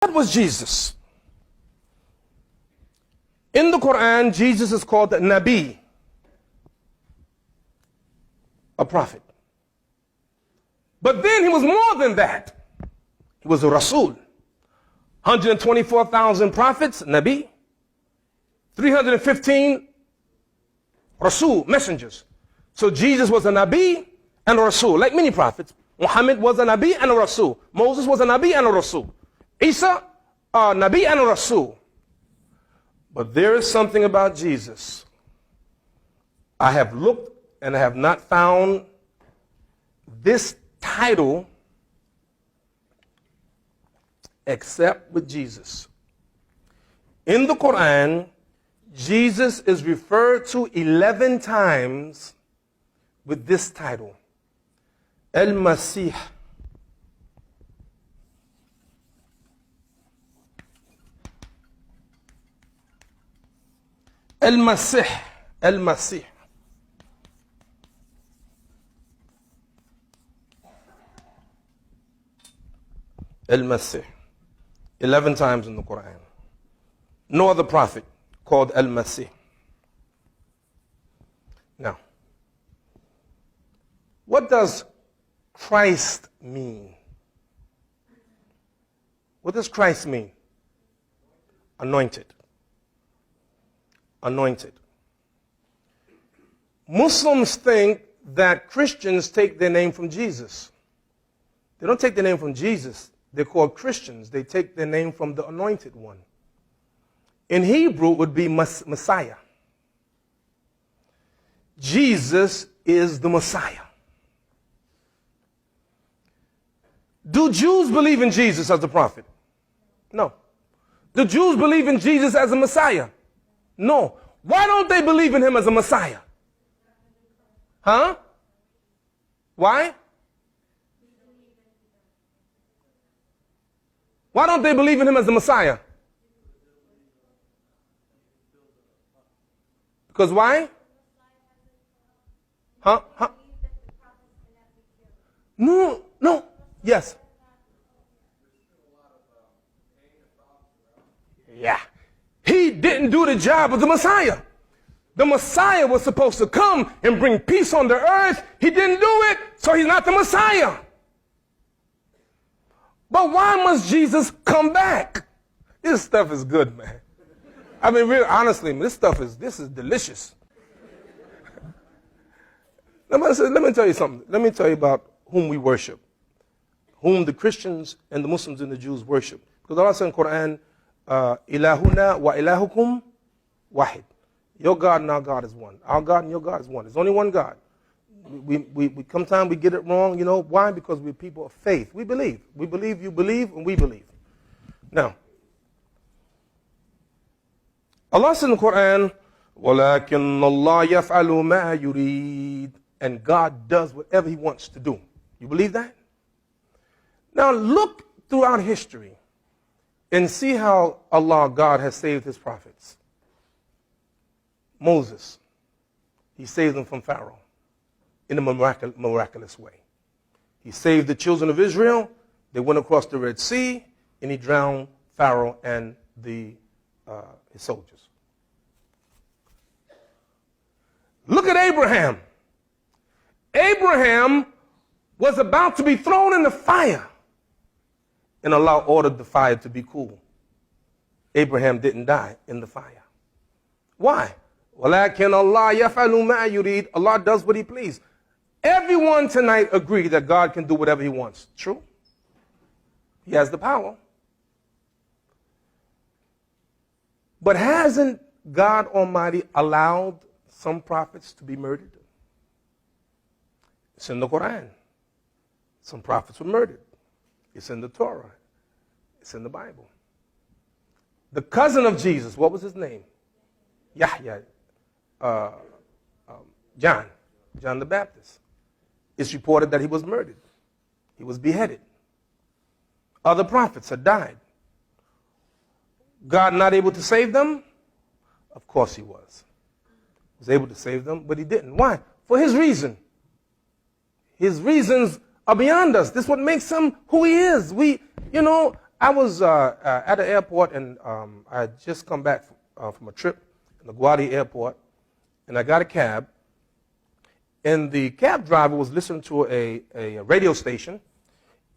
That was Jesus. In the Quran, Jesus is called Nabi, a prophet. But then he was more than that. He was a Rasul. 124,000 prophets, Nabi. 315 Rasul, messengers. So Jesus was a Nabi and a Rasul, like many prophets. Muhammad was a Nabi and a Rasul. Moses was a Nabi and a Rasul. Isa, a Nabi and a Rasul. But there is something about Jesus. I have looked and I have not found this title except with Jesus. In the Quran, Jesus is referred to 11 times with this title, Al-Masih. Al-Masih, Al-Masih. Al-Masih. 11 times in the Quran. No other prophet called Al-Masih. Now, what does Christ mean? What does Christ mean? Anointed. Anointed. Muslims think that Christians take their name from Jesus. They don't take their name from Jesus. They're called Christians. They take their name from the anointed one. In Hebrew, it would be Messiah. Jesus is the Messiah. Do Jews believe in Jesus as a prophet? No. Do Jews believe in Jesus as a Messiah? No. Why don't they believe in him as a Messiah? Huh? Why? Why don't they believe in him as the Messiah? Because why? Huh? No, no. Yes. Yeah. He didn't do the job of the Messiah. The Messiah was supposed to come and bring peace on the earth. He didn't do it, so he's not the Messiah. But why must Jesus come back? This stuff is good, man. I mean, really, honestly, this is delicious. Let me tell you something. Let me tell you about whom we worship, whom the Christians and the Muslims and the Jews worship. Because Allah said in the Quran, Ilahuna wa ilahukum wahid. Your God and our God is one. Our God and your God is one. There's only one God. We sometimes we get it wrong, you know. Why? Because we're people of faith. We believe. We believe, you believe, and we believe. Now, Allah says in the Quran, وَلَكِنَّ اللَّهَ يَفْعَلُ مَا يُرِيدُ. And God does whatever he wants to do. You believe that? Now look throughout history and see how Allah, God, has saved his prophets. Moses, he saved them from Pharaoh in a miraculous way. He saved the children of Israel. They went across the Red Sea, and he drowned Pharaoh and his soldiers. Look at Abraham. Abraham was about to be thrown in the fire, and Allah ordered the fire to be cool. Abraham didn't die in the fire. Why? وَلَكِنَّ اللَّهَ يَفْعَلُ مَا يُرِيدُ. Allah does what he pleases. Everyone tonight agree that God can do whatever he wants. True? He has the power. But hasn't God Almighty allowed some prophets to be murdered? It's in the Quran. Some prophets were murdered. It's in the Torah. It's in the Bible. The cousin of Jesus, what was his name? Yahya. John the Baptist. It's reported that he was murdered. He was beheaded. Other prophets had died. God not able to save them? Of course he was. He was able to save them, but he didn't. Why? For his reason. His reasons are beyond us. This is what makes him who he is. I was at the airport, and I had just come back from a trip in LaGuardia Airport, and I got a cab. And the cab driver was listening to a radio station,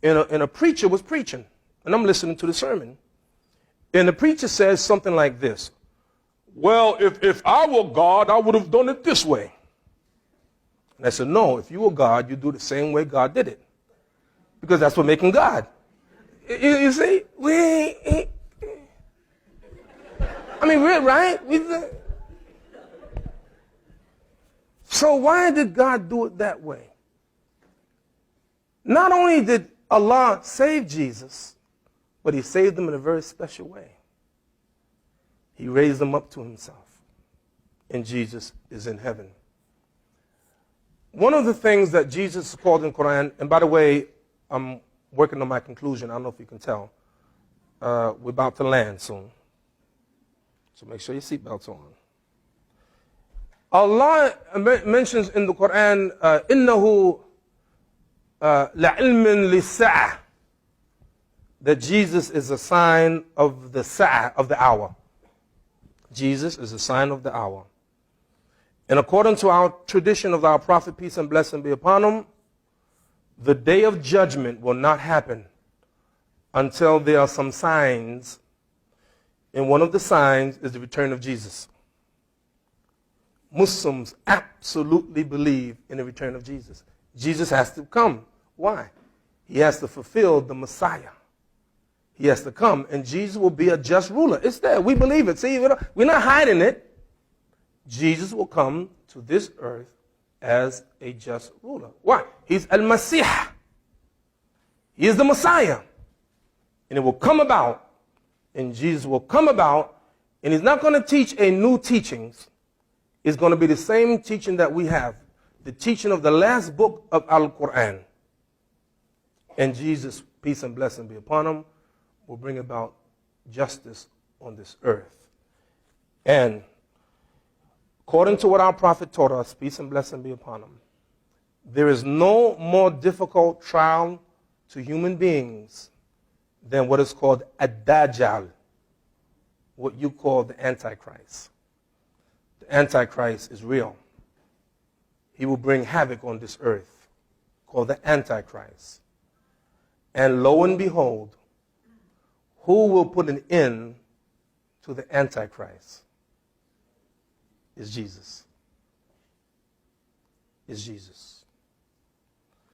and a preacher was preaching. And I'm listening to the sermon. And the preacher says something like this: well, if I were God, I would have done it this way. And I said, no, if you were God, you do the same way God did it. Because that's what making God. You see? We're right? So why did God do it that way? Not only did Allah save Jesus, but he saved him in a very special way. He raised him up to himself. And Jesus is in heaven. One of the things that Jesus is called in Quran, and by the way, I'm working on my conclusion. I don't know if you can tell. We're about to land soon. So make sure your seatbelt's on. Allah mentions in the Quran, إِنَّهُ لَعِلْمٍ لِلسَّاعَةِ, that Jesus is a sign of the sa'ah, of the hour. Jesus is a sign of the hour. And according to our tradition of our Prophet, peace and blessing be upon him, the day of judgment will not happen until there are some signs, and one of the signs is the return of Jesus. Muslims absolutely believe in the return of Jesus. Jesus has to come. Why? He has to fulfill the Messiah. He has to come, and Jesus will be a just ruler. It's there. We believe it. See, we're not hiding it. Jesus will come to this earth as a just ruler. Why? He's Al-Masih. He is the Messiah. And it will come about, and Jesus will come about, and he's not going to teach a new teachings. It's going to be the same teaching that we have, the teaching of the last book of Al-Quran. And Jesus, peace and blessing be upon him, will bring about justice on this earth. And according to what our Prophet taught us, peace and blessing be upon him, there is no more difficult trial to human beings than what is called Ad-Dajjal, what you call the Antichrist. The Antichrist is real. He will bring havoc on this earth, called the Antichrist. And lo and behold, who will put an end to the Antichrist? Is Jesus. Is Jesus.